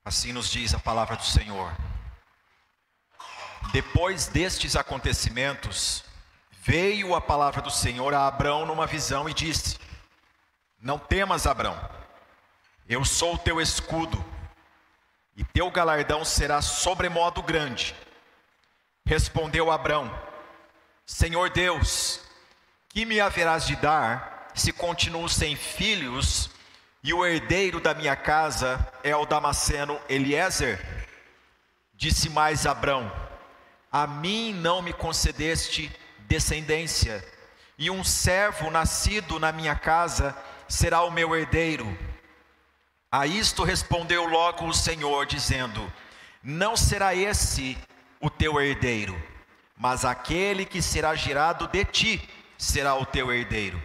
Assim nos diz a palavra do Senhor. Depois destes acontecimentos, veio a palavra do Senhor a Abrão numa visão e disse: Não temas, Abrão, eu sou o teu escudo, e teu galardão será sobremodo grande. Respondeu Abrão: Senhor Deus, que me haverás de dar, se continuo sem filhos, e o herdeiro da minha casa é o Damasceno Eliezer? Disse mais Abrão: A mim não me concedeste descendência, e um servo nascido na minha casa será o meu herdeiro. A isto respondeu logo o Senhor, dizendo: Não será esse o teu herdeiro, mas aquele que será gerado de ti será o teu herdeiro.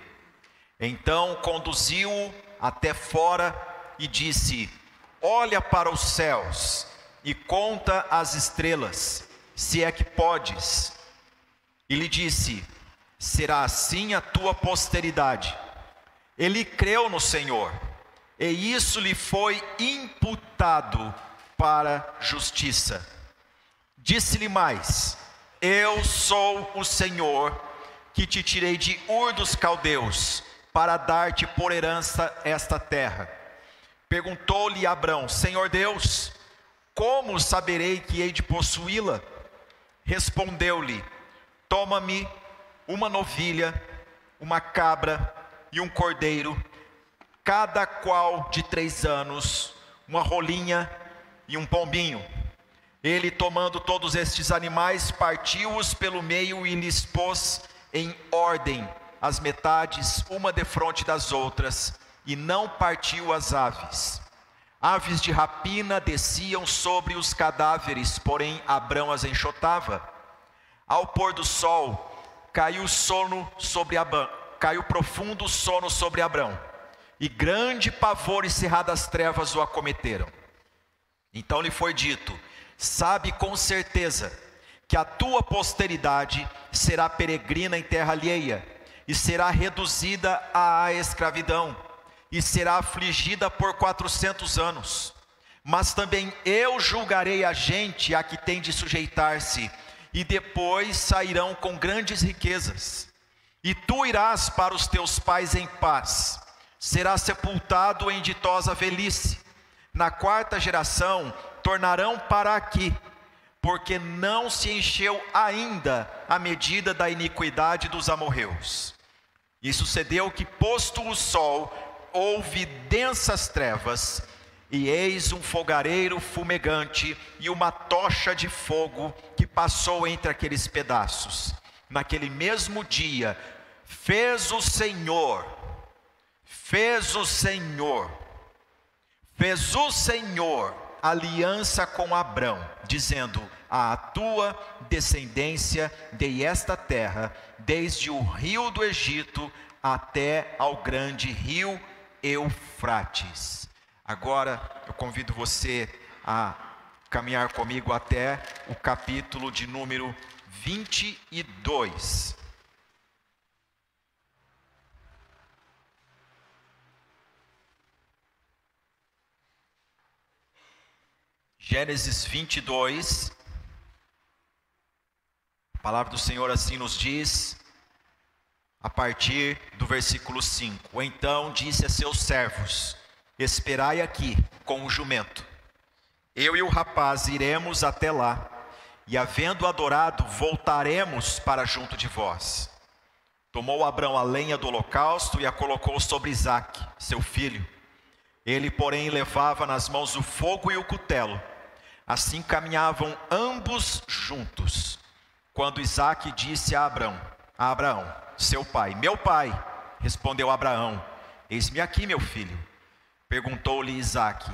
Então conduziu-o até fora e disse: Olha para os céus e conta as estrelas, se é que podes. E lhe disse: Será assim a tua posteridade. Ele creu no Senhor, e isso lhe foi imputado para justiça. Disse-lhe mais: Eu sou o Senhor, que te tirei de Ur dos Caldeus, para dar-te por herança esta terra. Perguntou-lhe Abrão: Senhor Deus, como saberei que hei de possuí-la? Respondeu-lhe: Toma-me uma novilha, uma cabra e um cordeiro, cada qual de 3 anos, uma rolinha e um pombinho. Ele, tomando todos estes animais, partiu-os pelo meio e lhes pôs em ordem as metades, uma defronte das outras, e não partiu as aves. Aves de rapina desciam sobre os cadáveres, porém Abrão as enxotava. Ao pôr do sol, caiu profundo sono sobre Abrão, e grande pavor e cerradas trevas o acometeram. Então lhe foi dito: Sabe com certeza que a tua posteridade será peregrina em terra alheia, e será reduzida à escravidão, e será afligida por 400 anos. Mas também eu julgarei a gente a que tem de sujeitar-se, e depois sairão com grandes riquezas. E tu irás para os teus pais em paz, serás sepultado em ditosa velhice. Na 4ª geração tornarão para aqui, porque não se encheu ainda a medida da iniquidade dos amorreus. E sucedeu que, posto o sol, houve densas trevas, e eis um fogareiro fumegante e uma tocha de fogo que passou entre aqueles pedaços. Naquele mesmo dia fez o Senhor aliança com Abrão, dizendo: À tua descendência dei esta terra, desde o rio do Egito até ao grande rio Eufrates. Agora eu convido você a caminhar comigo até o capítulo de número 22. Gênesis 22, a palavra do Senhor assim nos diz, a partir do versículo 5: Então disse a seus servos: Esperai aqui com o jumento. Eu e o rapaz iremos até lá, e havendo adorado, voltaremos para junto de vós. Tomou Abrão a lenha do holocausto e a colocou sobre Isaque, seu filho. Ele, porém, levava nas mãos o fogo e o cutelo. Assim caminhavam ambos juntos, quando Isaque disse a Abraão, seu pai: Meu pai. Respondeu Abraão: Eis-me aqui, meu filho. Perguntou-lhe Isaque: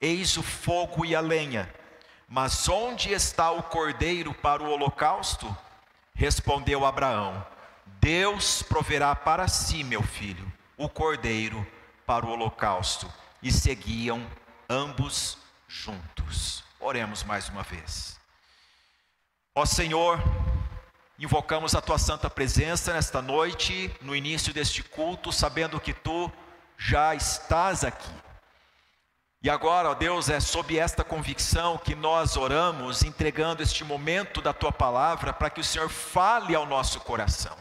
Eis o fogo e a lenha, mas onde está o cordeiro para o holocausto? Respondeu Abraão: Deus proverá para si, meu filho, o cordeiro para o holocausto. E seguiam ambos juntos. Oremos mais uma vez. Ó Senhor, invocamos a tua santa presença nesta noite, no início deste culto, sabendo que tu já estás aqui. E agora, ó Deus, é sob esta convicção que nós oramos, entregando este momento da Tua Palavra, para que o Senhor fale ao nosso coração.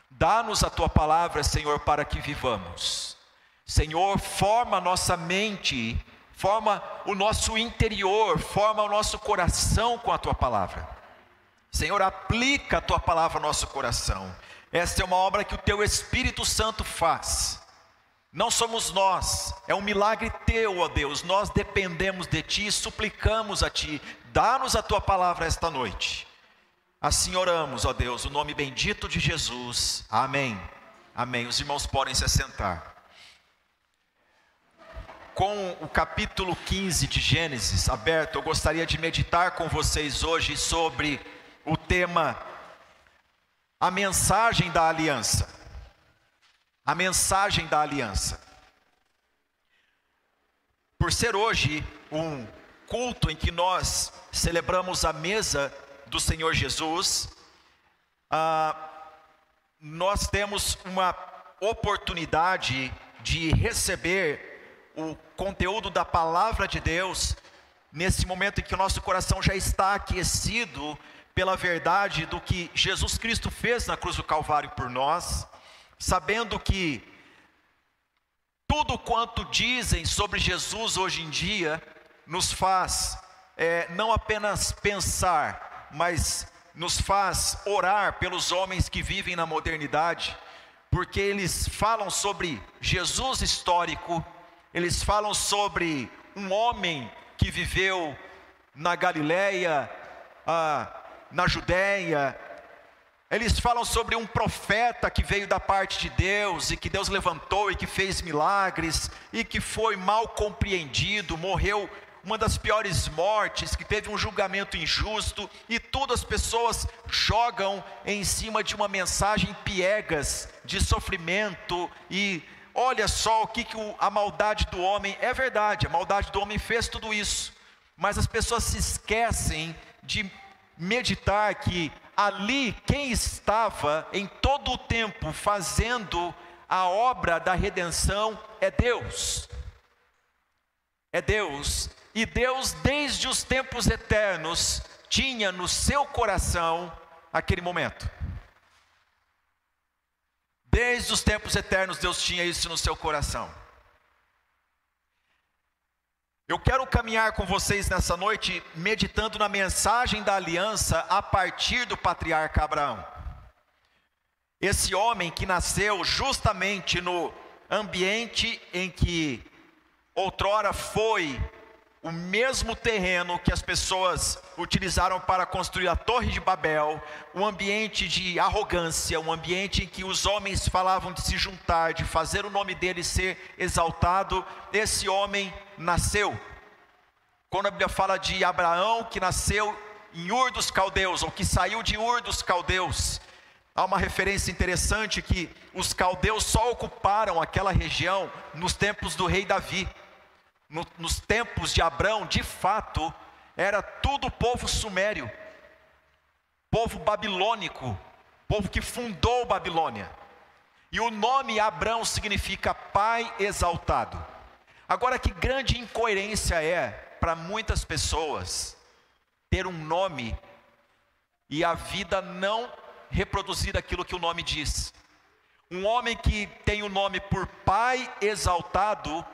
Dá-nos a Tua Palavra, Senhor, para que vivamos. Senhor, forma a nossa mente, forma o nosso interior, forma o nosso coração com a Tua Palavra. Senhor, aplica a Tua Palavra ao nosso coração. Esta é uma obra que o Teu Espírito Santo faz. Não somos nós, é um milagre Teu, ó Deus. Nós dependemos de Ti e suplicamos a Ti. Dá-nos a Tua Palavra esta noite. Assim oramos, ó Deus, o nome bendito de Jesus. Amém. Amém. Os irmãos podem se assentar. Com o capítulo 15 de Gênesis aberto, eu gostaria de meditar com vocês hoje sobre o tema, a mensagem da aliança. A mensagem da aliança. Por ser hoje um culto em que nós celebramos a mesa do Senhor Jesus, nós temos uma oportunidade de receber o conteúdo da palavra de Deus, nesse momento em que o nosso coração já está aquecido pela verdade do que Jesus Cristo fez na cruz do Calvário por nós, sabendo que tudo quanto dizem sobre Jesus hoje em dia, nos faz não apenas pensar, mas nos faz orar pelos homens que vivem na modernidade, porque eles falam sobre Jesus histórico, eles falam sobre um homem que viveu na Galileia, na Judéia. Eles falam sobre um profeta que veio da parte de Deus, e que Deus levantou e que fez milagres, e que foi mal compreendido, morreu uma das piores mortes, que teve um julgamento injusto, e tudo as pessoas jogam em cima de uma mensagem piegas, de sofrimento, e olha só o que a maldade do homem, é verdade, a maldade do homem fez tudo isso, mas as pessoas se esquecem de meditar que ali quem estava em todo o tempo fazendo a obra da redenção é Deus. É Deus. E Deus, desde os tempos eternos, tinha no seu coração aquele momento. Desde os tempos eternos Deus tinha isso no seu coração. Eu quero caminhar com vocês nessa noite, meditando na mensagem da aliança a partir do patriarca Abraão. Esse homem que nasceu justamente no ambiente em que outrora foi o mesmo terreno que as pessoas utilizaram para construir a Torre de Babel, um ambiente de arrogância, um ambiente em que os homens falavam de se juntar, de fazer o nome dele ser exaltado. Esse homem nasceu. Quando a Bíblia fala de Abraão, que nasceu em Ur dos Caldeus, ou que saiu de Ur dos Caldeus, há uma referência interessante que os caldeus só ocuparam aquela região nos tempos do rei Davi. Nos tempos de Abrão, de fato, era tudo povo sumério, povo babilônico, povo que fundou Babilônia. E o nome Abrão significa pai exaltado. Agora, que grande incoerência é para muitas pessoas ter um nome e a vida não reproduzir aquilo que o nome diz. Um homem que tem o nome por pai exaltado,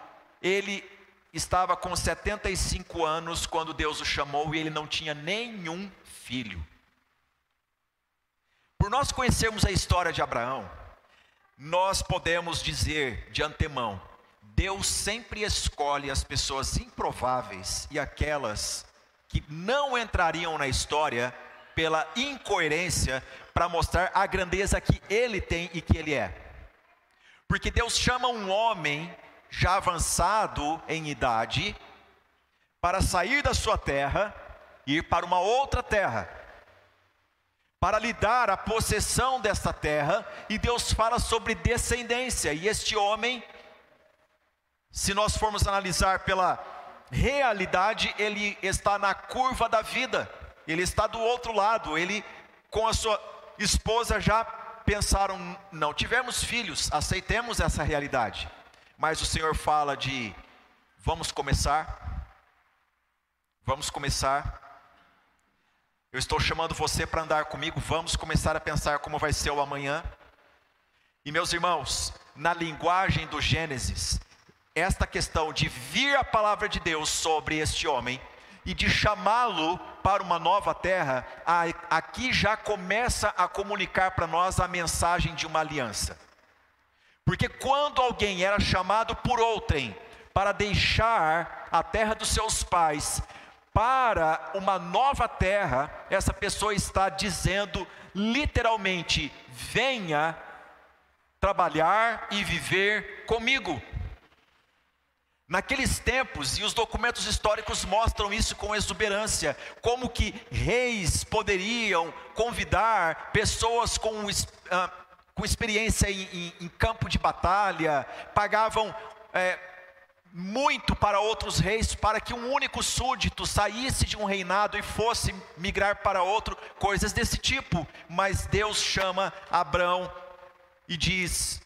ele estava com 75 anos quando Deus o chamou, e ele não tinha nenhum filho. Por nós conhecermos a história de Abraão, nós podemos dizer de antemão: Deus sempre escolhe as pessoas improváveis e aquelas que não entrariam na história pela incoerência, para mostrar a grandeza que ele tem e que ele é. Porque Deus chama um homem já avançado em idade para sair da sua terra e ir para uma outra terra, para lhe dar a possessão desta terra. E Deus fala sobre descendência, e este homem, se nós formos analisar pela realidade, ele está na curva da vida, ele está do outro lado. Ele com a sua esposa já pensaram: não tivemos filhos, aceitemos essa realidade. Mas o Senhor fala de Vamos começar? Vamos começar. Eu estou chamando você para andar comigo. Vamos começar a pensar como vai ser o amanhã. E meus irmãos, na linguagem do Gênesis, esta questão de vir a palavra de Deus sobre este homem e de chamá-lo para uma nova terra, aqui já começa a comunicar para nós a mensagem de uma aliança. Porque quando alguém era chamado por outrem para deixar a terra dos seus pais para uma nova terra, essa pessoa está dizendo literalmente: venha trabalhar e viver comigo. Naqueles tempos, e os documentos históricos mostram isso com exuberância, como que reis poderiam convidar pessoas com experiência em campo de batalha, pagavam muito para outros reis, para que um único súdito saísse de um reinado e fosse migrar para outro, coisas desse tipo. Mas Deus chama Abrão e diz: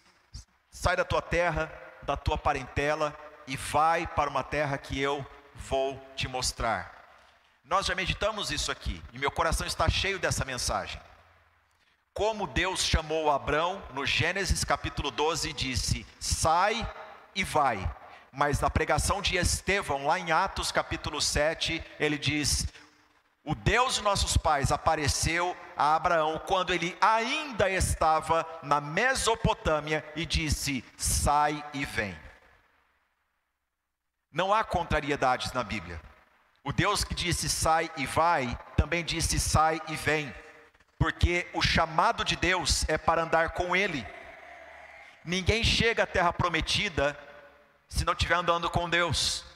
sai da tua terra, da tua parentela, e vai para uma terra que eu vou te mostrar. Nós já meditamos isso aqui, e meu coração está cheio dessa mensagem. Como Deus chamou Abrão no Gênesis capítulo 12 e disse: sai e vai. Mas na pregação de Estevão, lá em Atos capítulo 7, ele diz: o Deus de nossos pais apareceu a Abraão quando ele ainda estava na Mesopotâmia e disse: sai e vem. Não há contrariedades na Bíblia. O Deus que disse sai e vai, também disse sai e vem. Porque o chamado de Deus é para andar com Ele. Ninguém chega à terra prometida se não estiver andando com Deus.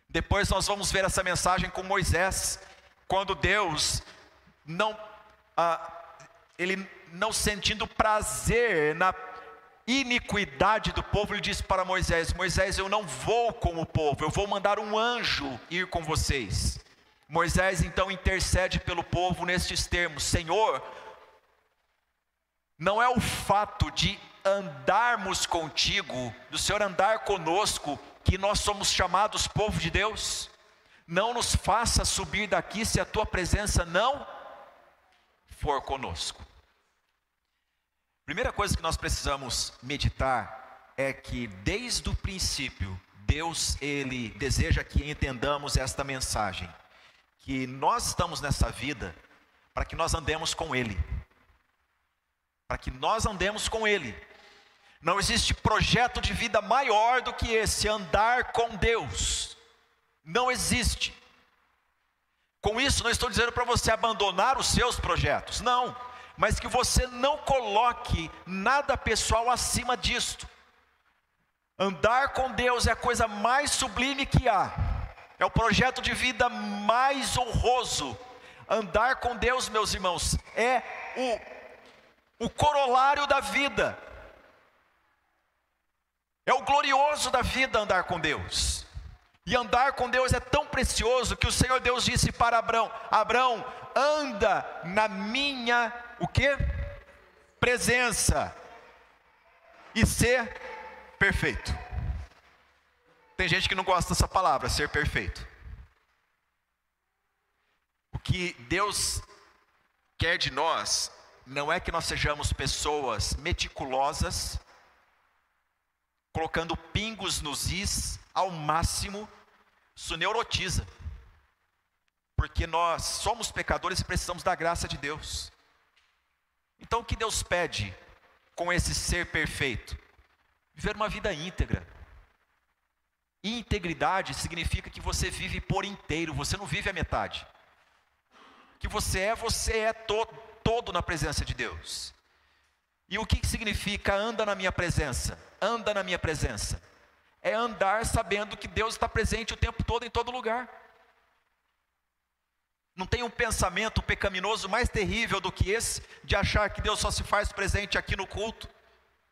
Depois nós vamos ver essa mensagem com Moisés, quando Deus ele não sentindo prazer na iniquidade do povo, ele disse para Moisés: Moisés, eu não vou com o povo, eu vou mandar um anjo ir com vocês. Moisés então intercede pelo povo nestes termos: Senhor, não é o fato de andarmos contigo, do Senhor andar conosco, que nós somos chamados povo de Deus. Não nos faça subir daqui se a tua presença não for conosco. Primeira coisa que nós precisamos meditar é que desde o princípio Deus, Ele deseja que entendamos esta mensagem, que nós estamos nessa vida para que nós andemos com Ele, para que nós andemos com Ele. Não existe projeto de vida maior do que esse, andar com Deus. Não existe. Com isso não estou dizendo para você abandonar os seus projetos, não, mas que você não coloque nada pessoal acima disto. Andar com Deus é a coisa mais sublime que há, é o projeto de vida mais honroso. Andar com Deus, meus irmãos, é o corolário da vida, é o glorioso da vida, andar com Deus. E andar com Deus é tão precioso que o Senhor Deus disse para Abrão: Abrão, anda na minha, o quê? Presença, e ser perfeito. Tem gente que não gosta dessa palavra, ser perfeito. O que Deus quer de nós não é que nós sejamos pessoas meticulosas, colocando pingos nos is ao máximo. Isso neurotiza, porque nós somos pecadores e precisamos da graça de Deus. Então o que Deus pede com esse ser perfeito? Viver uma vida íntegra. Integridade significa que você vive por inteiro, você não vive a metade. Que você é todo na presença de Deus. E o que significa anda na minha presença? Anda na minha presença é andar sabendo que Deus está presente o tempo todo, em todo lugar. Não tem um pensamento pecaminoso mais terrível do que esse, de achar que Deus só se faz presente aqui no culto,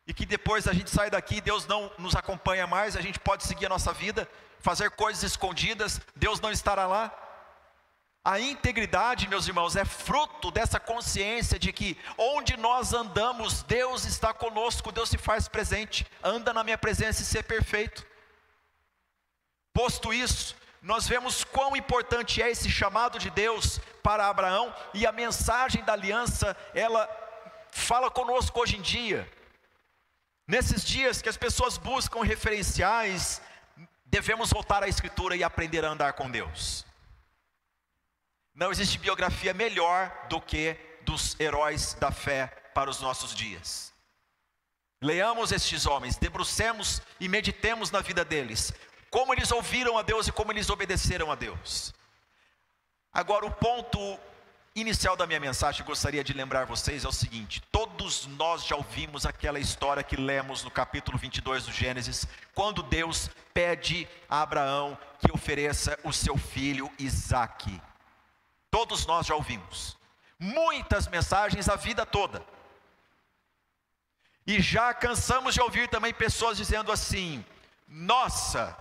e que depois a gente sai daqui e Deus não nos acompanha mais, a gente pode seguir a nossa vida, fazer coisas escondidas, Deus não estará lá. A integridade, meus irmãos, é fruto dessa consciência de que onde nós andamos, Deus está conosco, Deus se faz presente. Anda na minha presença e ser perfeito. Posto isso, nós vemos quão importante é esse chamado de Deus para Abraão, e a mensagem da aliança, ela fala conosco hoje em dia. Nesses dias que as pessoas buscam referenciais, devemos voltar à Escritura e aprender a andar com Deus. Não existe biografia melhor do que dos heróis da fé para os nossos dias. Leamos estes homens, debrucemos e meditemos na vida deles, como eles ouviram a Deus e como eles obedeceram a Deus. Agora, o ponto inicial da minha mensagem, gostaria de lembrar vocês, é o seguinte: todos nós já ouvimos aquela história que lemos no capítulo 22 do Gênesis, quando Deus pede a Abraão que ofereça o seu filho Isaque. Todos nós já ouvimos, muitas mensagens a vida toda, e já cansamos de ouvir também pessoas dizendo assim: nossa,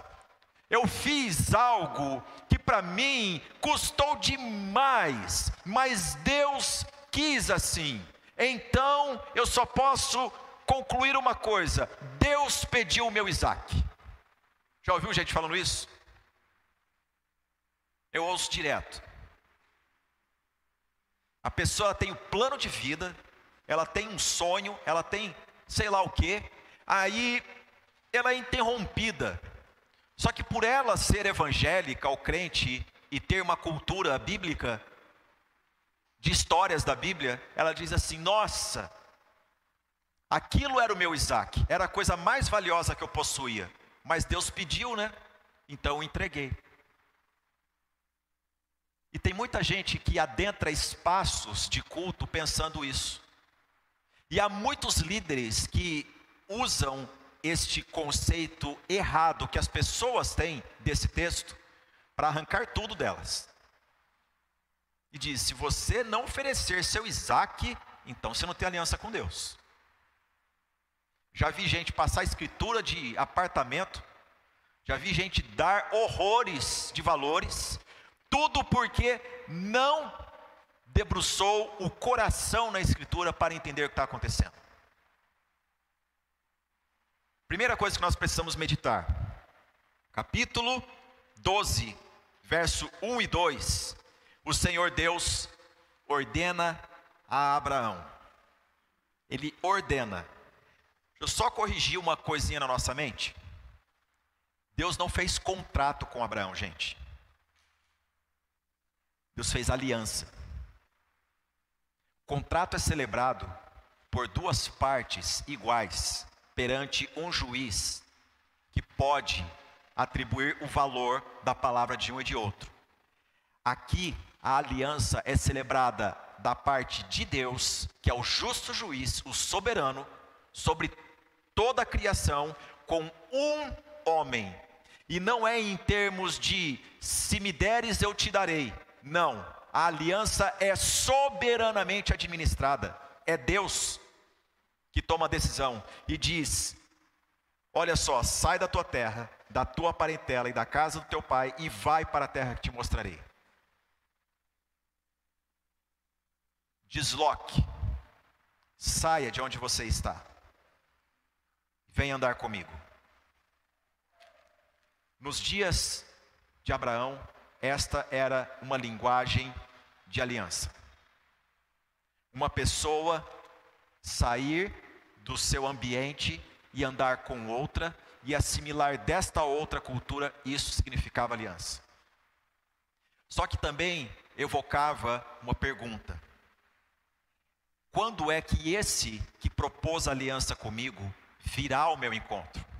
eu fiz algo que para mim custou demais, mas Deus quis assim, então eu só posso concluir uma coisa: Deus pediu o meu Isaque. Já ouviu gente falando isso? Eu ouço direto. A pessoa tem um plano de vida, ela tem um sonho, ela tem sei lá o que, aí ela é interrompida. Só que por ela ser evangélica ou crente e ter uma cultura bíblica, de histórias da Bíblia, ela diz assim: nossa, aquilo era o meu Isaque, era a coisa mais valiosa que eu possuía, mas Deus pediu, né? Então eu entreguei. E tem muita gente que adentra espaços de culto pensando isso. E há muitos líderes que usam este conceito errado que as pessoas têm desse texto para arrancar tudo delas. E diz: se você não oferecer seu Isaque, então você não tem aliança com Deus. Já vi gente passar escritura de apartamento, já vi gente dar horrores de valores, tudo porque não debruçou o coração na escritura para entender o que está acontecendo. Primeira coisa que nós precisamos meditar, capítulo 12, verso 1 e 2, o Senhor Deus ordena a Abraão. Ele ordena. Deixa eu só corrigir uma coisinha na nossa mente. Deus não fez contrato com Abraão, gente. Deus fez aliança. Contrato é celebrado por duas partes iguais perante um juiz que pode atribuir o valor da palavra de um e de outro. Aqui a aliança é celebrada da parte de Deus, que é o justo juiz, o soberano, sobre toda a criação, com um homem. E não é em termos de se me deres eu te darei. Não, a aliança é soberanamente administrada. É Deus que toma a decisão e diz: olha só, sai da tua terra, da tua parentela e da casa do teu pai e vai para a terra que te mostrarei. Desloque, saia de onde você está, venha andar comigo. Nos dias de Abraão, esta era uma linguagem de aliança. Uma pessoa sair do seu ambiente e andar com outra, e assimilar desta outra cultura, isso significava aliança. Só que também evocava uma pergunta: quando é que esse que propôs aliança comigo virá ao meu encontro?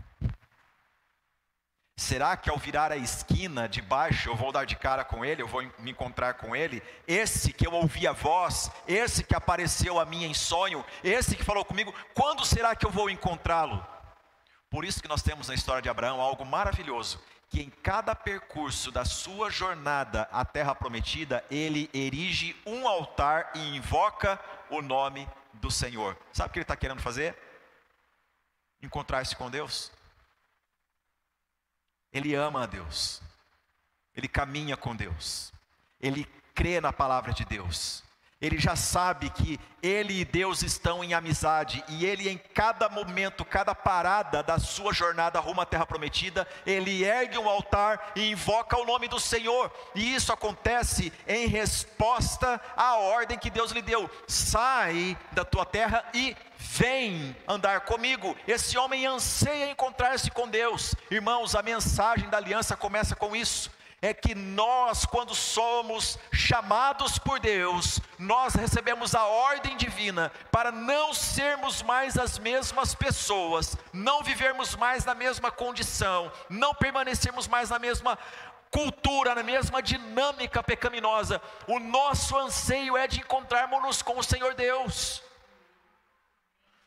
Será que ao virar a esquina de baixo eu vou dar de cara com ele, eu vou me encontrar com ele? Esse que eu ouvi a voz, esse que apareceu a mim em sonho, esse que falou comigo, quando será que eu vou encontrá-lo? Por isso que nós temos na história de Abraão algo maravilhoso, que em cada percurso da sua jornada à terra prometida, ele erige um altar e invoca o nome do Senhor. Sabe o que ele está querendo fazer? Encontrar-se com Deus. Ele ama a Deus, ele caminha com Deus, ele crê na palavra de Deus, Ele já sabe que ele e Deus estão em amizade, e ele em cada momento, cada parada da sua jornada rumo à terra prometida, ele ergue um altar e invoca o nome do Senhor, e isso acontece em resposta à ordem que Deus lhe deu: sai da tua terra e vem andar comigo. Esse homem anseia encontrar-se com Deus. Irmãos, a mensagem da aliança começa com isso. É que nós, quando somos chamados por Deus, nós recebemos a ordem divina para não sermos mais as mesmas pessoas, não vivermos mais na mesma condição, não permanecermos mais na mesma cultura, na mesma dinâmica pecaminosa. O nosso anseio é de encontrarmos-nos com o Senhor Deus.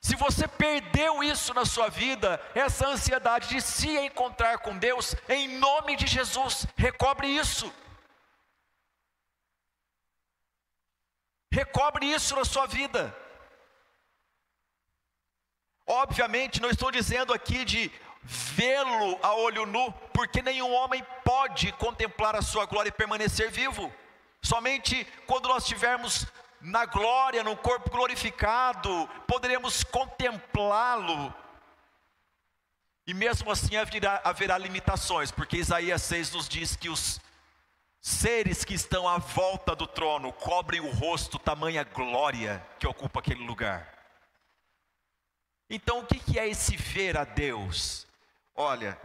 Se você perdeu isso na sua vida, essa ansiedade de se encontrar com Deus, em nome de Jesus, recobre isso. Recobre isso na sua vida. Obviamente, não estou dizendo aqui de vê-lo a olho nu, porque nenhum homem pode contemplar a sua glória e permanecer vivo. Somente quando nós tivermos na glória, no corpo glorificado, poderemos contemplá-lo. E mesmo assim haverá limitações, porque Isaías 6 nos diz que os seres que estão à volta do trono cobrem o rosto, tamanha glória que ocupa aquele lugar. Então o que é esse ver a Deus? Olha,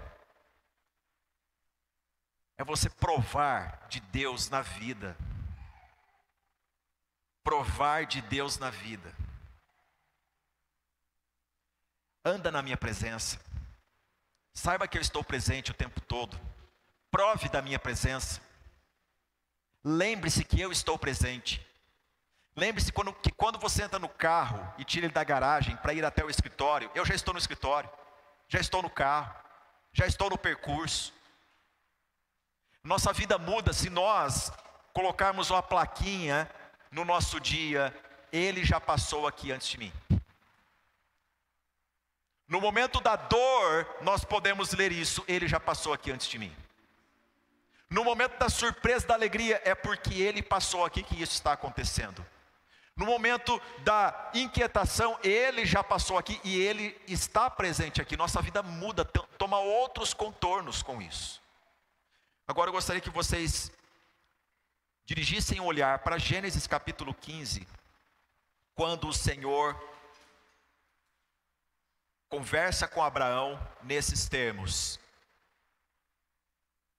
é você provar de Deus na vida. Provar de Deus na vida. Anda na minha presença. Saiba que eu estou presente o tempo todo. Prove da minha presença. Lembre-se que eu estou presente. Lembre-se que quando você entra no carro e tira ele da garagem para ir até o escritório, eu já estou no escritório, já estou no carro, já estou no percurso. Nossa vida muda se nós colocarmos uma plaquinha no nosso dia: ele já passou aqui antes de mim. No momento da dor, nós podemos ler isso: ele já passou aqui antes de mim. No momento da surpresa, da alegria, é porque ele passou aqui que isso está acontecendo. No momento da inquietação, ele já passou aqui e ele está presente aqui. Nossa vida muda, toma outros contornos com isso. Agora eu gostaria que vocês dirigissem o olhar para Gênesis capítulo 15, quando o Senhor conversa com Abraão nesses termos.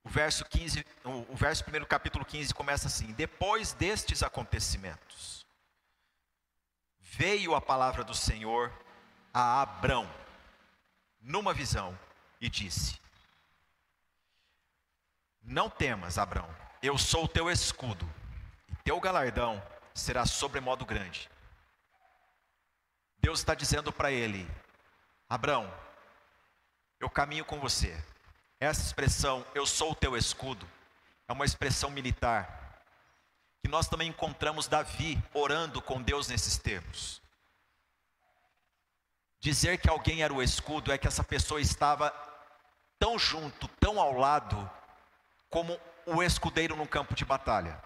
O verso 1 capítulo 15 começa assim: depois destes acontecimentos, veio a palavra do Senhor a Abrão, numa visão, e disse: não temas, Abrão, eu sou o teu escudo, e teu galardão será sobremodo grande. Deus está dizendo para ele: Abrão, eu caminho com você. Essa expressão, eu sou o teu escudo, é uma expressão militar, que nós também encontramos Davi orando com Deus nesses termos. Dizer que alguém era o escudo é que essa pessoa estava tão junto, tão ao lado, como o escudeiro num campo de batalha.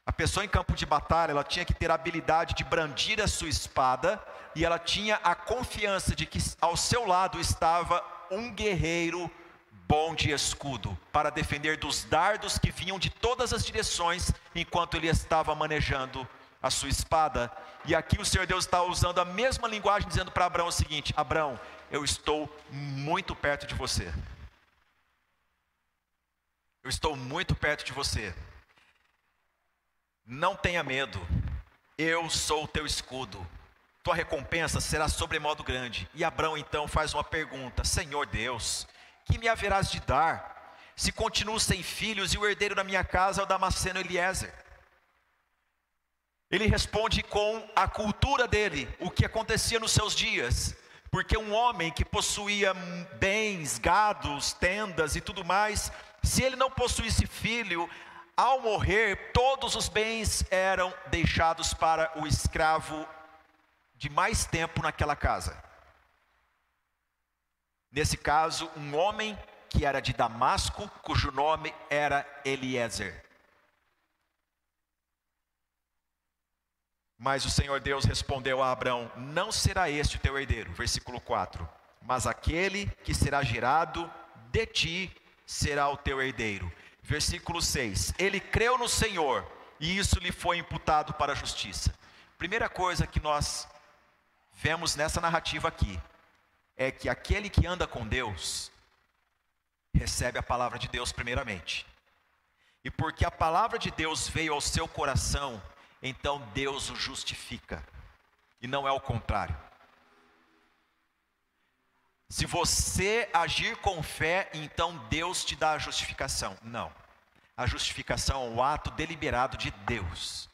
A pessoa em campo de batalha, ela tinha que ter a habilidade de brandir a sua espada, e ela tinha a confiança de que ao seu lado estava um guerreiro bom de escudo, para defender dos dardos que vinham de todas as direções, enquanto ele estava manejando a sua espada. E aqui o Senhor Deus está usando a mesma linguagem, dizendo para Abraão o seguinte: Abraão, eu estou muito perto de você. Eu estou muito perto de você. Não tenha medo, eu sou o teu escudo, tua recompensa será sobremodo grande. E Abraão então faz uma pergunta: Senhor Deus, que me haverás de dar, se continuo sem filhos, e o herdeiro da minha casa é o Damasceno Eliezer? Ele responde com a cultura dele, o que acontecia nos seus dias, porque um homem que possuía bens, gados, tendas e tudo mais, se ele não possuísse filho, ao morrer, todos os bens eram deixados para o escravo de mais tempo naquela casa. Nesse caso, um homem que era de Damasco, cujo nome era Eliezer. Mas o Senhor Deus respondeu a Abrão: não será este o teu herdeiro. Versículo 4. Mas aquele que será gerado de ti será o teu herdeiro. Versículo 6. Ele creu no Senhor e isso lhe foi imputado para a justiça. Primeira coisa que nós vemos nessa narrativa aqui é que aquele que anda com Deus recebe a palavra de Deus primeiramente. E porque a palavra de Deus veio ao seu coração, então Deus o justifica, e não é o contrário. Se você agir com fé, então Deus te dá a justificação. Não, a justificação é o ato deliberado de Deus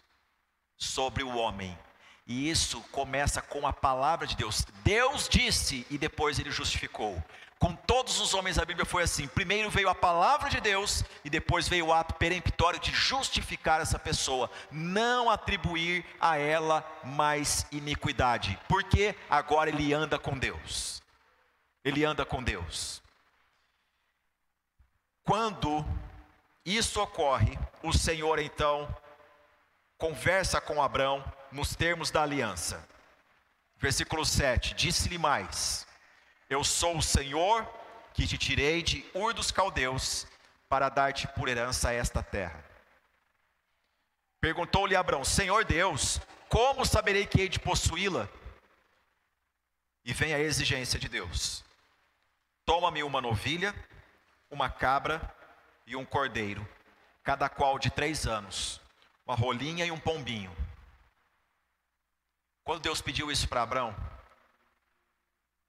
sobre o homem, e isso começa com a palavra de Deus. Deus disse e depois ele justificou. Com todos os homens da Bíblia foi assim: primeiro veio a palavra de Deus e depois veio o ato peremptório de justificar essa pessoa, não atribuir a ela mais iniquidade, porque agora ele anda com Deus. Ele anda com Deus. Quando isso ocorre, o Senhor então conversa com Abrão nos termos da aliança. Versículo 7, disse-lhe mais: eu sou o Senhor que te tirei de Ur dos Caldeus para dar-te por herança esta terra. Perguntou-lhe Abrão: Senhor Deus, como saberei que hei de possuí-la? E vem a exigência de Deus: toma-me uma novilha, uma cabra e um cordeiro, cada qual de 3 anos, uma rolinha e um pombinho. Quando Deus pediu isso para Abrão,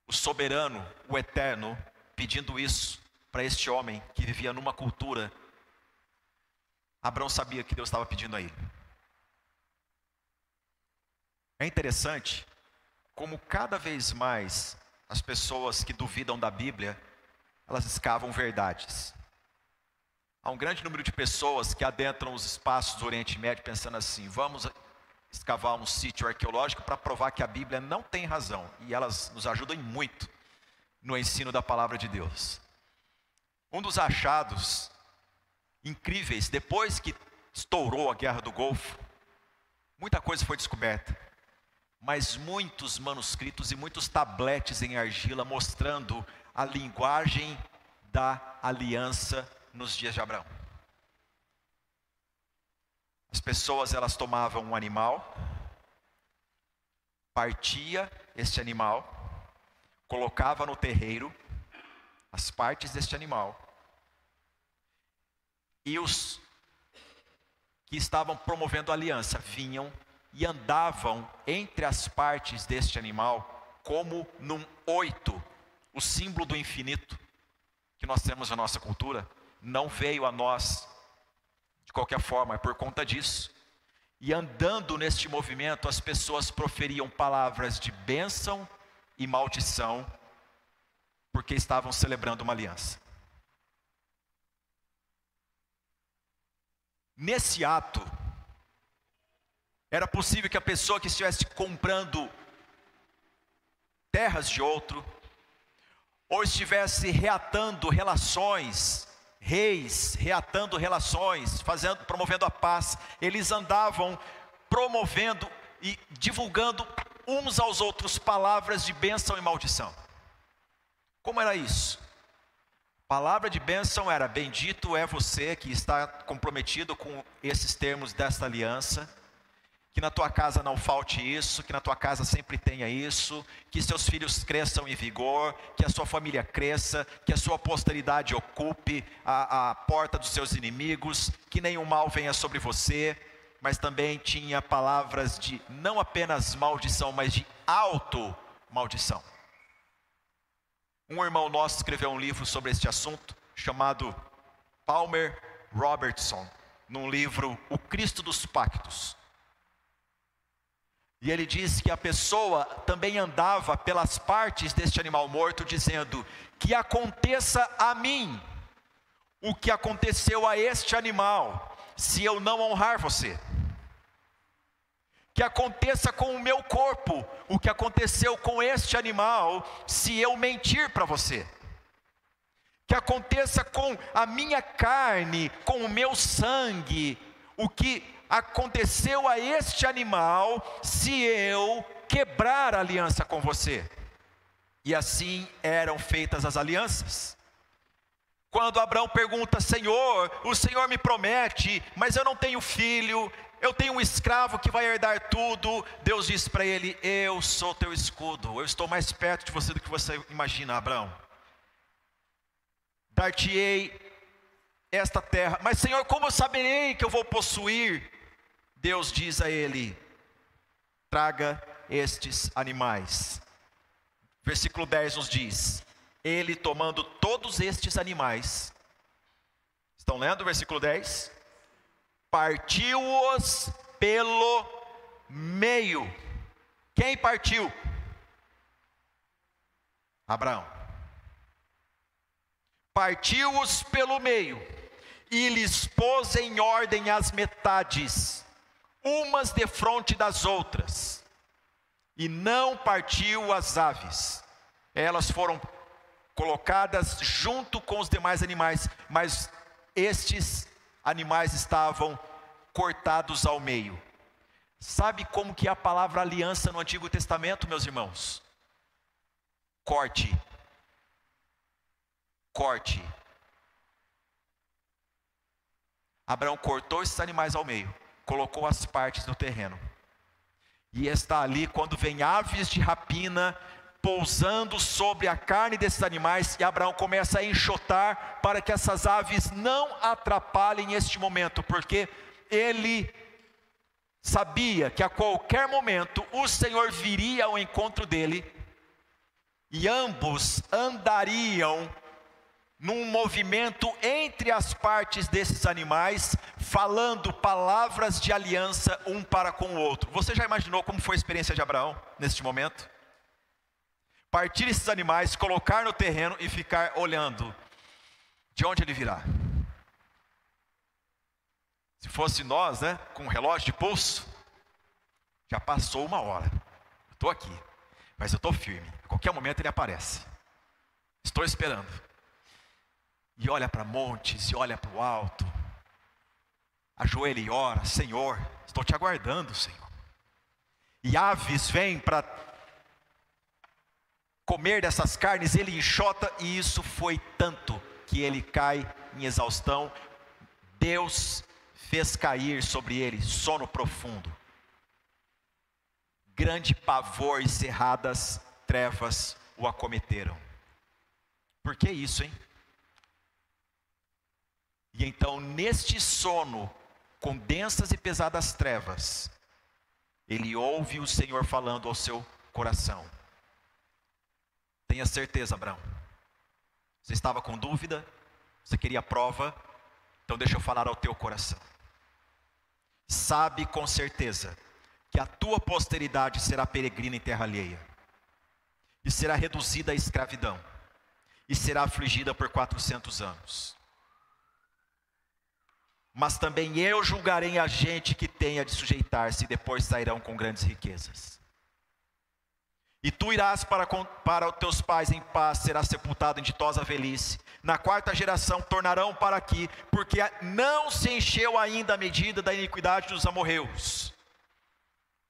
o soberano, o eterno, pedindo isso para este homem que vivia numa cultura, Abrão sabia que Deus estava pedindo a ele. É interessante como cada vez mais as pessoas que duvidam da Bíblia, elas escavam verdades. Há um grande número de pessoas que adentram os espaços do Oriente Médio pensando assim: vamos escavar um sítio arqueológico para provar que a Bíblia não tem razão. E elas nos ajudam muito no ensino da palavra de Deus. Um dos achados incríveis, depois que estourou a Guerra do Golfo, muita coisa foi descoberta, mas muitos manuscritos e muitos tabletes em argila mostrando a linguagem da aliança nos dias de Abraão. As pessoas, elas tomavam um animal, partia este animal, colocava no terreiro as partes deste animal, e os que estavam promovendo a aliança vinham e andavam entre as partes deste animal como num 8, o símbolo do infinito que nós temos na nossa cultura. Não veio a nós de qualquer forma, é por conta disso. E andando neste movimento, as pessoas proferiam palavras de bênção e maldição, porque estavam celebrando uma aliança. Nesse ato, era possível que a pessoa que estivesse comprando terras de outro, ou estivesse reatando relações, reis reatando relações, promovendo a paz, eles andavam promovendo e divulgando uns aos outros palavras de bênção e maldição. Como era isso? Palavra de bênção era: bendito é você que está comprometido com esses termos desta aliança, que na tua casa não falte isso, que na tua casa sempre tenha isso, que seus filhos cresçam em vigor, que a sua família cresça, que a sua posteridade ocupe a porta dos seus inimigos, que nenhum mal venha sobre você. Mas também tinha palavras de não apenas maldição, mas de auto-maldição. Um irmão nosso escreveu um livro sobre este assunto, chamado Palmer Robertson, num livro O Cristo dos Pactos. E ele diz que a pessoa também andava pelas partes deste animal morto, dizendo: que aconteça a mim o que aconteceu a este animal, se eu não honrar você. Que aconteça com o meu corpo o que aconteceu com este animal, se eu mentir para você. Que aconteça com a minha carne, com o meu sangue, o que aconteceu a este animal se eu quebrar a aliança com você? E assim eram feitas as alianças. Quando Abraão pergunta: Senhor, o Senhor me promete, mas eu não tenho filho, eu tenho um escravo que vai herdar tudo. Deus diz para ele: eu sou teu escudo, eu estou mais perto de você do que você imagina, Abraão. Dar-te-ei esta terra, mas Senhor, como eu saberei que eu vou possuir? Deus diz a ele: traga estes animais. Versículo 10 nos diz: ele tomando todos estes animais, estão lendo o versículo 10? Partiu-os pelo meio. Quem partiu? Abraão. Partiu-os pelo meio e lhes pôs em ordem as metades, umas defronte das outras, e não partiu as aves. Elas foram colocadas junto com os demais animais, mas estes animais estavam cortados ao meio. Sabe como que é a palavra aliança no Antigo Testamento, meus irmãos? Corte. Corte. Abraão cortou esses animais ao meio, colocou as partes no terreno, e está ali quando vem aves de rapina pousando sobre a carne desses animais, e Abraão começa a enxotar para que essas aves não atrapalhem este momento, porque ele sabia que a qualquer momento o Senhor viria ao encontro dele, e ambos andariam num movimento entre as partes desses animais, falando palavras de aliança um para com o outro. Você já imaginou como foi a experiência de Abraão neste momento? Partir esses animais, colocar no terreno e ficar olhando de onde ele virá. Se fosse nós, né, com um relógio de pulso, já passou 1 hora. Eu estou aqui, mas eu estou firme. A qualquer momento ele aparece. Estou esperando. E olha para montes, e olha para o alto, ajoelha e ora: Senhor, estou te aguardando, Senhor. E aves vêm para comer dessas carnes, ele enxota, e isso foi tanto que ele cai em exaustão. Deus fez cair sobre ele sono profundo, grande pavor e cerradas trevas o acometeram. Por que isso, hein? E então, neste sono, com densas e pesadas trevas, ele ouve o Senhor falando ao seu coração. Tenha certeza, Abraão. Você estava com dúvida? Você queria prova? Então deixa eu falar ao teu coração. Sabe com certeza que a tua posteridade será peregrina em terra alheia, e será reduzida à escravidão, e será afligida por 400 anos. Mas também eu julgarei a gente que tenha de sujeitar-se, e depois sairão com grandes riquezas. E tu irás para os teus pais em paz, serás sepultado em ditosa velhice. Na 4ª geração tornarão para aqui, porque não se encheu ainda a medida da iniquidade dos amorreus.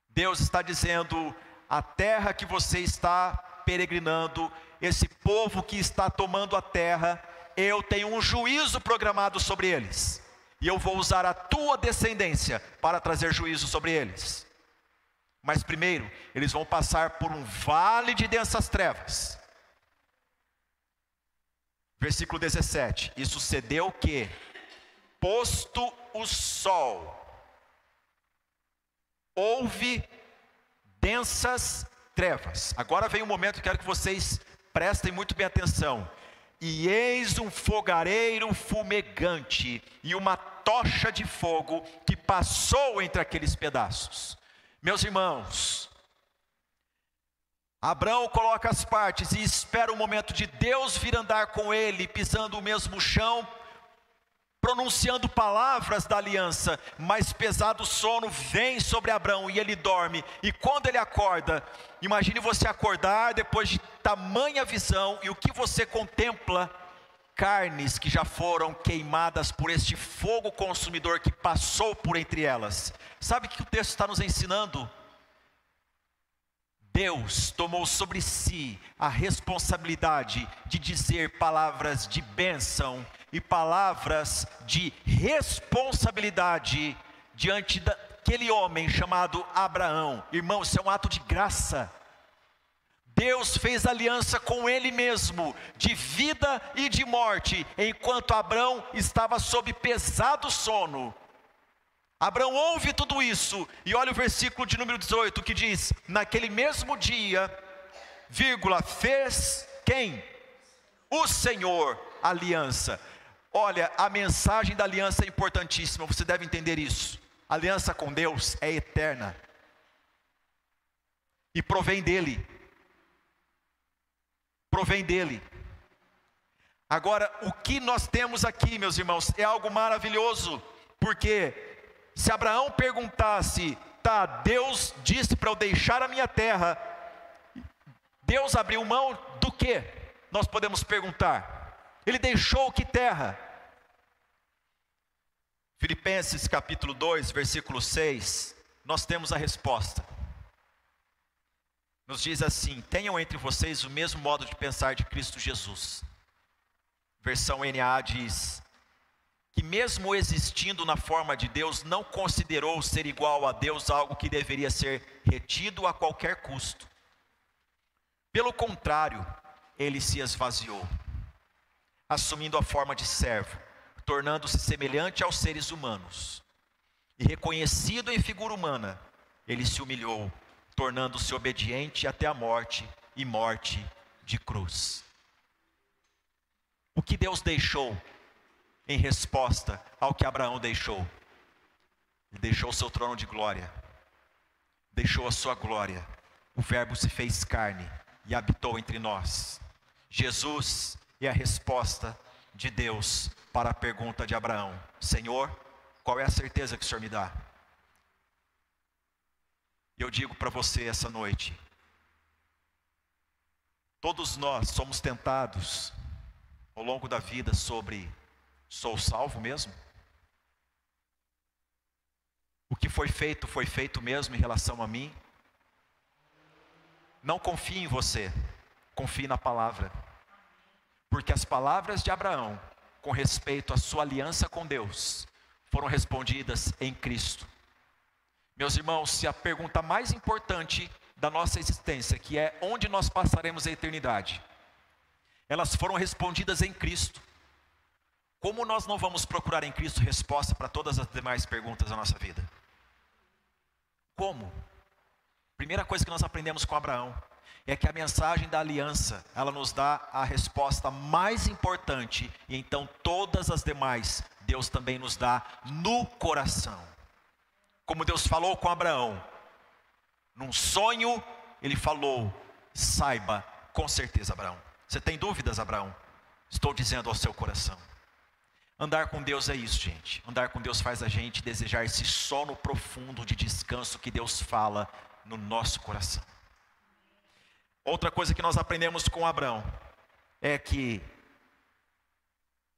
Deus está dizendo: a terra que você está peregrinando, esse povo que está tomando a terra, eu tenho um juízo programado sobre eles. E eu vou usar a tua descendência para trazer juízo sobre eles. Mas primeiro, eles vão passar por um vale de densas trevas. Versículo 17. E sucedeu que, posto o sol, houve densas trevas. Agora vem um momento que quero que vocês prestem muito bem atenção. E eis um fogareiro fumegante e uma tocha de fogo que passou entre aqueles pedaços. Meus irmãos, Abraão coloca as partes e espera o momento de Deus vir andar com ele, pisando o mesmo chão, pronunciando palavras da aliança, mas pesado sono vem sobre Abraão e ele dorme. E quando ele acorda, imagine você acordar depois de tamanha visão, e o que você contempla carnes que já foram queimadas por este fogo consumidor que passou por entre elas. Sabe o que o texto está nos ensinando? Deus tomou sobre si a responsabilidade de dizer palavras de bênção e palavras de responsabilidade diante daquele homem chamado Abraão. Irmão, isso é um ato de graça. Deus fez aliança com ele mesmo, de vida e de morte, enquanto Abraão estava sob pesado sono. Abraão ouve tudo isso, e olha o versículo de número 18, que diz: naquele mesmo dia, vírgula, fez quem? O Senhor aliança. Olha, a mensagem da aliança é importantíssima, você deve entender isso. A aliança com Deus é eterna, e provém dele. Provém dele. Agora, o que nós temos aqui, meus irmãos, é algo maravilhoso, porque se Abraão perguntasse, tá, Deus disse para eu deixar a minha terra, Deus abriu mão do quê? Nós podemos perguntar. Ele deixou que terra? Filipenses capítulo 2, versículo 6, nós temos a resposta. Nos diz assim: tenham entre vocês o mesmo modo de pensar de Cristo Jesus. Versão NA diz que mesmo existindo na forma de Deus, não considerou ser igual a Deus algo que deveria ser retido a qualquer custo. Pelo contrário, ele se esvaziou, assumindo a forma de servo, tornando-se semelhante aos seres humanos. E reconhecido em figura humana, ele se humilhou, tornando-se obediente até a morte, e morte de cruz. O que Deus deixou em resposta ao que Abraão deixou? Ele deixou o seu trono de glória, deixou a sua glória. O Verbo se fez carne e habitou entre nós. Jesus é a resposta de Deus para a pergunta de Abraão: Senhor, qual é a certeza que o Senhor me dá? Eu digo para você essa noite, todos nós somos tentados ao longo da vida sobre: sou salvo mesmo? O que foi feito mesmo em relação a mim? Não confie em você, confie na palavra, porque as palavras de Abraão com respeito à sua aliança com Deus foram respondidas em Cristo. Meus irmãos, se a pergunta mais importante da nossa existência, que é onde nós passaremos a eternidade, elas foram respondidas em Cristo, como nós não vamos procurar em Cristo resposta para todas as demais perguntas da nossa vida? Como? Primeira coisa que nós aprendemos com Abraão é que a mensagem da aliança, ela nos dá a resposta mais importante, e então todas as demais Deus também nos dá no coração. Como Deus falou com Abraão, num sonho ele falou: saiba com certeza, Abraão. Você tem dúvidas, Abraão? Estou dizendo ao seu coração. Andar com Deus é isso, gente. Andar com Deus faz a gente desejar esse sono profundo de descanso que Deus fala no nosso coração. Outra coisa que nós aprendemos com Abraão é que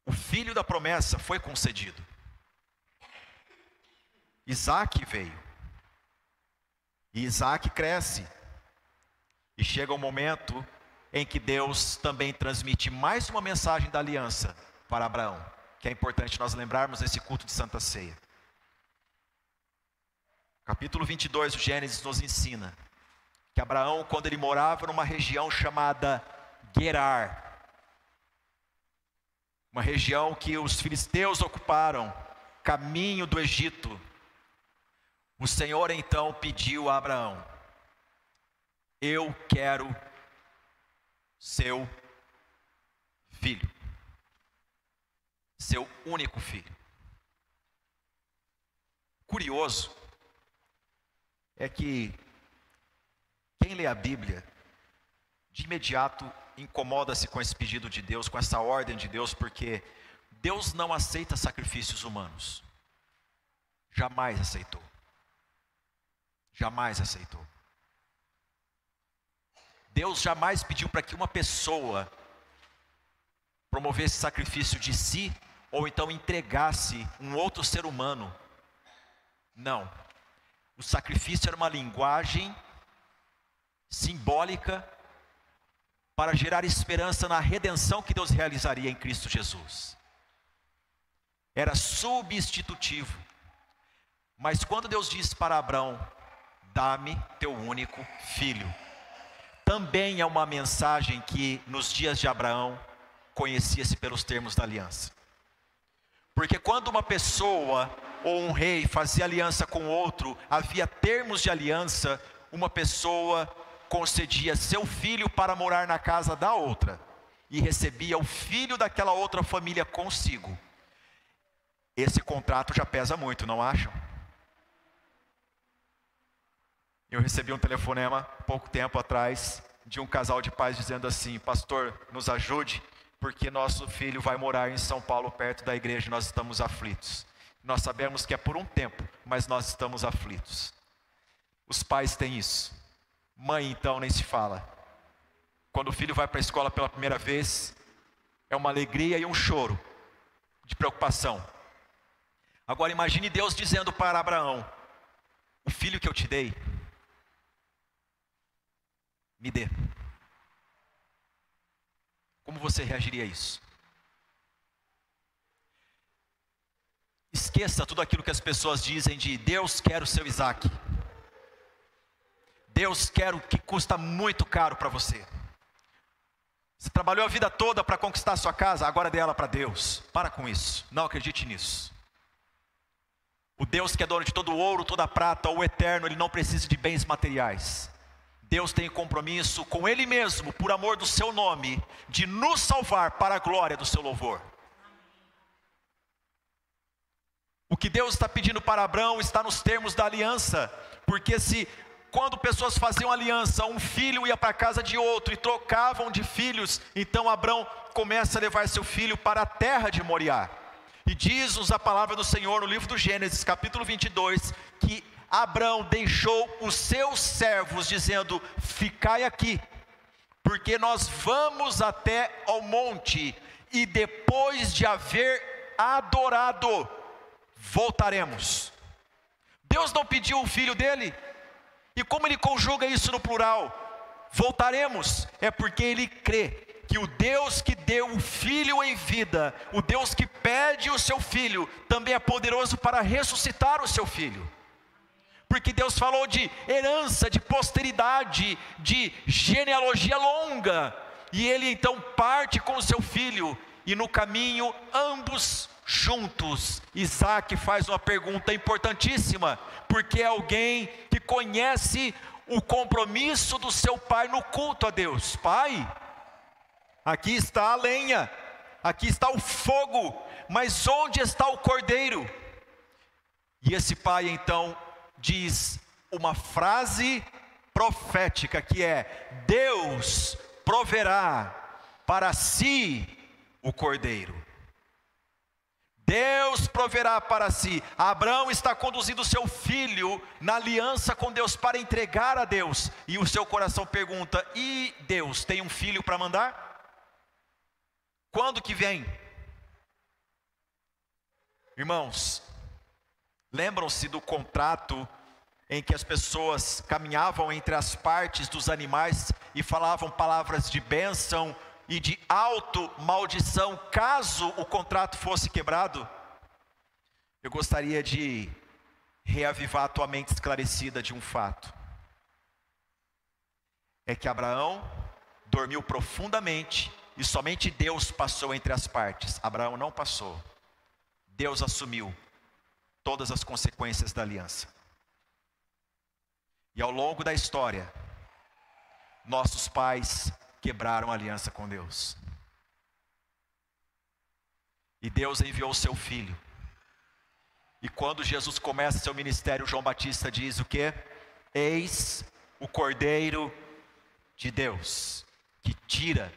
o filho da promessa foi concedido. Isaac veio, e Isaac cresce, e chega um momento em que Deus também transmite mais uma mensagem da aliança para Abraão, que é importante nós lembrarmos nesse culto de Santa Ceia. Capítulo 22 do Gênesis nos ensina que Abraão, quando ele morava numa região chamada Gerar, uma região que os filisteus ocuparam, caminho do Egito, o Senhor então pediu a Abraão: eu quero seu filho, seu único filho. Curioso é que quem lê a Bíblia, de imediato incomoda-se com esse pedido de Deus, com essa ordem de Deus, porque Deus não aceita sacrifícios humanos. Jamais aceitou. Jamais aceitou. Deus jamais pediu para que uma pessoa promovesse sacrifício de si, ou então entregasse um outro ser humano. Não. O sacrifício era uma linguagem simbólica para gerar esperança na redenção que Deus realizaria em Cristo Jesus. Era substitutivo. Mas quando Deus disse para Abraão: dá-me teu único filho, também é uma mensagem que nos dias de Abraão conhecia-se pelos termos da aliança. Porque quando uma pessoa ou um rei fazia aliança com outro, havia termos de aliança. Uma pessoa concedia seu filho para morar na casa da outra e recebia o filho daquela outra família consigo. Esse contrato já pesa muito, não acham? Eu recebi um telefonema pouco tempo atrás de um casal de pais dizendo assim: pastor, nos ajude, porque nosso filho vai morar em São Paulo perto da igreja, nós estamos aflitos. Nós sabemos que é por um tempo, mas nós estamos aflitos. Os pais têm isso. Mãe então nem se fala. Quando o filho vai para a escola pela primeira vez, é uma alegria e um choro de preocupação. Agora imagine Deus dizendo para Abraão: o filho que eu te dei, me dê. Como você reagiria a isso? Esqueça tudo aquilo que as pessoas dizem de Deus quer o seu Isaac. Deus quer o que custa muito caro para você. Você trabalhou a vida toda para conquistar a sua casa, agora dê ela para Deus. Para com isso, não acredite nisso. O Deus que é dono de todo o ouro, toda a prata, o eterno, Ele não precisa de bens materiais. Deus tem compromisso com Ele mesmo, por amor do seu nome, de nos salvar para a glória do seu louvor. O que Deus está pedindo para Abraão está nos termos da aliança, porque quando pessoas faziam aliança, um filho ia para a casa de outro e trocavam de filhos, então Abraão começa a levar seu filho para a terra de Moriá. E diz-nos a palavra do Senhor no livro do Gênesis, capítulo 22, que Abraão deixou os seus servos, dizendo: ficai aqui, porque nós vamos até ao monte, e depois de haver adorado, voltaremos. Deus não pediu o filho dele, e como ele conjuga isso no plural, voltaremos, é porque ele crê que o Deus que deu o filho em vida, o Deus que pede o seu filho, também é poderoso para ressuscitar o seu filho. Porque Deus falou de herança, de posteridade, de genealogia longa, e ele então parte com o seu filho, e no caminho ambos juntos. Isaac faz uma pergunta importantíssima, porque é alguém que conhece o compromisso do seu pai no culto a Deus. Pai, aqui está a lenha, aqui está o fogo, mas onde está o cordeiro? E esse pai então diz uma frase profética que é: Deus proverá para si o cordeiro. Deus proverá para si. Abraão está conduzindo seu filho na aliança com Deus para entregar a Deus, e o seu coração pergunta: e Deus tem um filho para mandar? Quando que vem? Irmãos, lembram-se do contrato em que as pessoas caminhavam entre as partes dos animais e falavam palavras de bênção e de auto-maldição, caso o contrato fosse quebrado? Eu gostaria de reavivar a tua mente esclarecida de um fato. É que Abraão dormiu profundamente e somente Deus passou entre as partes. Abraão não passou. Deus assumiu todas as consequências da aliança. E ao longo da história, nossos pais quebraram a aliança com Deus. E Deus enviou o seu filho. E quando Jesus começa seu ministério, João Batista diz o quê? Eis o Cordeiro de Deus, que tira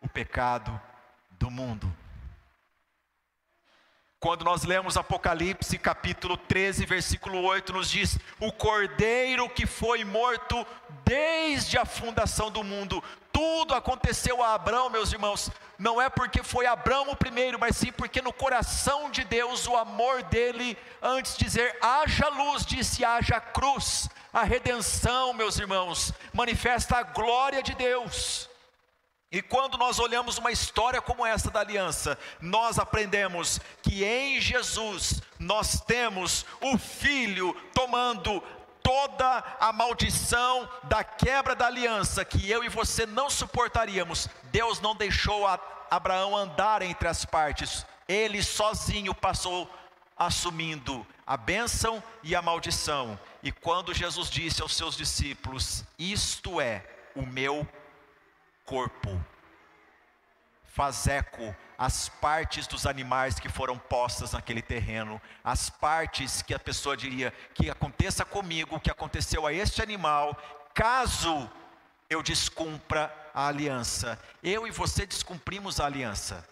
o pecado do mundo. Quando nós lemos Apocalipse capítulo 13, versículo 8, nos diz: o cordeiro que foi morto desde a fundação do mundo. Tudo aconteceu a Abraão, meus irmãos, não é porque foi Abraão o primeiro, mas sim porque no coração de Deus, o amor dele, antes de dizer haja luz, disse haja cruz. A redenção, meus irmãos, manifesta a glória de Deus. E quando nós olhamos uma história como essa da aliança, nós aprendemos que em Jesus nós temos o Filho tomando toda a maldição da quebra da aliança que eu e você não suportaríamos. Deus não deixou Abraão andar entre as partes, ele sozinho passou assumindo a bênção e a maldição. E quando Jesus disse aos seus discípulos: isto é o meu corpo, faz eco às partes dos animais que foram postas naquele terreno, as partes que a pessoa diria que aconteça comigo, o que aconteceu a este animal, caso eu descumpra a aliança. Eu e você descumprimos a aliança,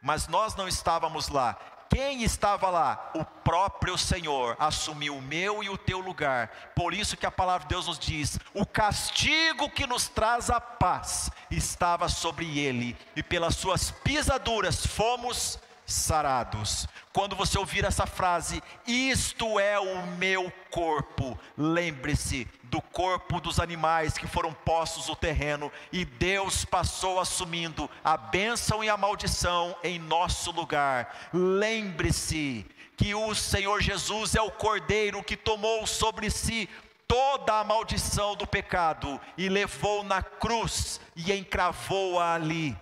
mas nós não estávamos lá. Quem estava lá? O próprio Senhor assumiu o meu e o teu lugar. Por isso que a palavra de Deus nos diz: o castigo que nos traz a paz estava sobre ele, e pelas suas pisaduras fomos sarados. Quando você ouvir essa frase, isto é o meu corpo, lembre-se do corpo dos animais que foram postos no terreno, e Deus passou assumindo a bênção e a maldição em nosso lugar. Lembre-se que o Senhor Jesus é o Cordeiro que tomou sobre si toda a maldição do pecado e levou na cruz e encravou-a ali.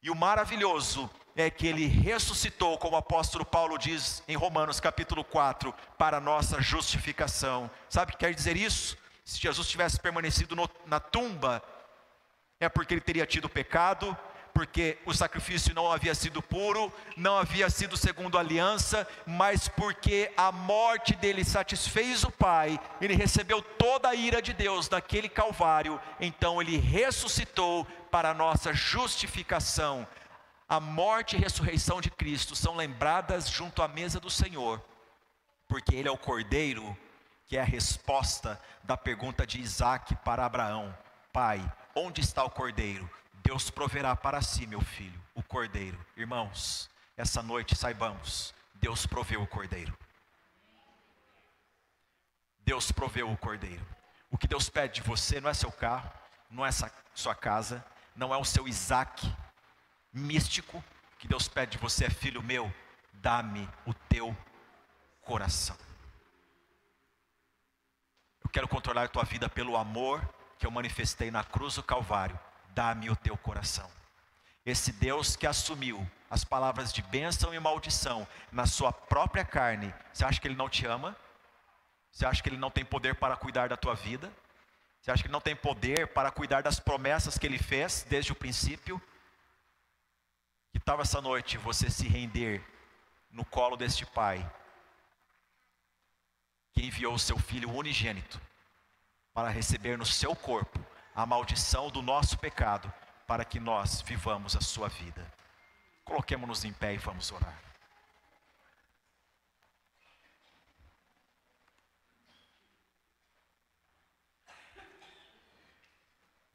E o maravilhoso é que ele ressuscitou, como o apóstolo Paulo diz em Romanos capítulo 4, para a nossa justificação. Sabe o que quer dizer isso? Se Jesus tivesse permanecido na tumba, é porque ele teria tido pecado, porque o sacrifício não havia sido puro, não havia sido segundo a aliança, mas porque a morte dele satisfez o Pai, ele recebeu toda a ira de Deus naquele Calvário, então ele ressuscitou para a nossa justificação. A morte e ressurreição de Cristo são lembradas junto à mesa do Senhor, porque ele é o Cordeiro, que é a resposta da pergunta de Isaac para Abraão: Pai, onde está o Cordeiro? Deus proverá para si, meu filho, o Cordeiro. Irmãos, essa noite saibamos, Deus proveu o Cordeiro. Deus proveu o Cordeiro. O que Deus pede de você não é seu carro, não é sua casa, não é o seu Isaac místico. O que Deus pede de você é: filho meu, dá-me o teu coração. Eu quero controlar a tua vida pelo amor que eu manifestei na cruz do Calvário. Dá-me o teu coração. Esse Deus que assumiu as palavras de bênção e maldição na sua própria carne, você acha que Ele não te ama? Você acha que Ele não tem poder para cuidar da tua vida? Você acha que Ele não tem poder para cuidar das promessas que Ele fez desde o princípio? Que tal essa noite você se render no colo deste Pai, que enviou o seu Filho unigênito para receber no seu corpo a maldição do nosso pecado, para que nós vivamos a sua vida. Coloquemo-nos em pé e vamos orar.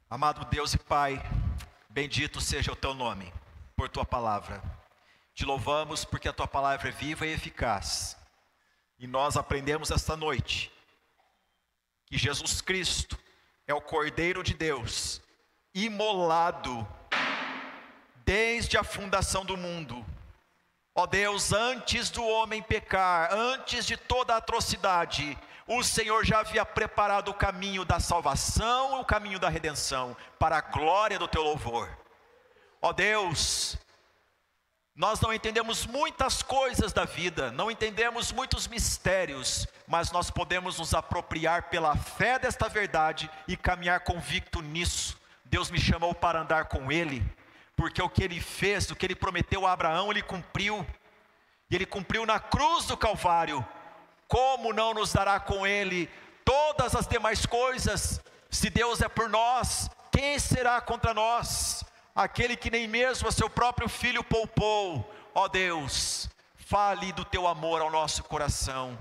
Amado Deus e Pai, bendito seja o teu nome por tua palavra. Te louvamos porque a tua palavra é viva e eficaz. E nós aprendemos esta noite que Jesus Cristo é o Cordeiro de Deus, imolado desde a fundação do mundo. Ó Deus, antes do homem pecar, antes de toda a atrocidade, o Senhor já havia preparado o caminho da salvação, o caminho da redenção, para a glória do teu louvor. Ó Deus, nós não entendemos muitas coisas da vida, não entendemos muitos mistérios, mas nós podemos nos apropriar pela fé desta verdade e caminhar convicto nisso. Deus me chamou para andar com Ele, porque o que Ele fez, o que Ele prometeu a Abraão, Ele cumpriu, e Ele cumpriu na cruz do Calvário. Como não nos dará com Ele todas as demais coisas? Se Deus é por nós, quem será contra nós? Aquele que nem mesmo a seu próprio Filho poupou. Ó Deus, fale do teu amor ao nosso coração.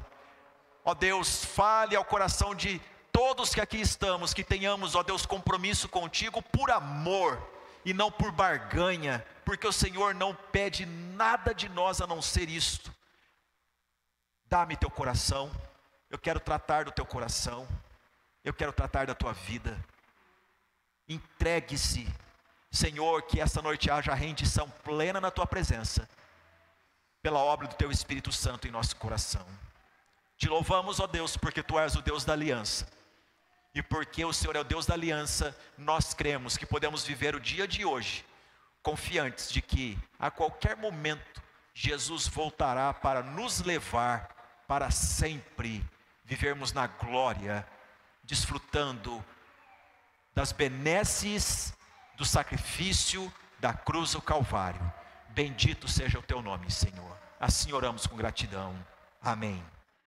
Ó Deus, fale ao coração de todos que aqui estamos, que tenhamos, ó Deus, compromisso contigo por amor e não por barganha, porque o Senhor não pede nada de nós a não ser isto. Dá-me teu coração, eu quero tratar do teu coração, eu quero tratar da tua vida. Entregue-se, Senhor, que essa noite haja rendição plena na tua presença, pela obra do teu Espírito Santo em nosso coração. Te louvamos, ó Deus, porque tu és o Deus da aliança. E porque o Senhor é o Deus da aliança, nós cremos que podemos viver o dia de hoje, confiantes de que a qualquer momento Jesus voltará para nos levar para sempre vivermos na glória, desfrutando das benesses do sacrifício da cruz do Calvário. Bendito seja o teu nome, Senhor. Assim oramos com gratidão. Amém.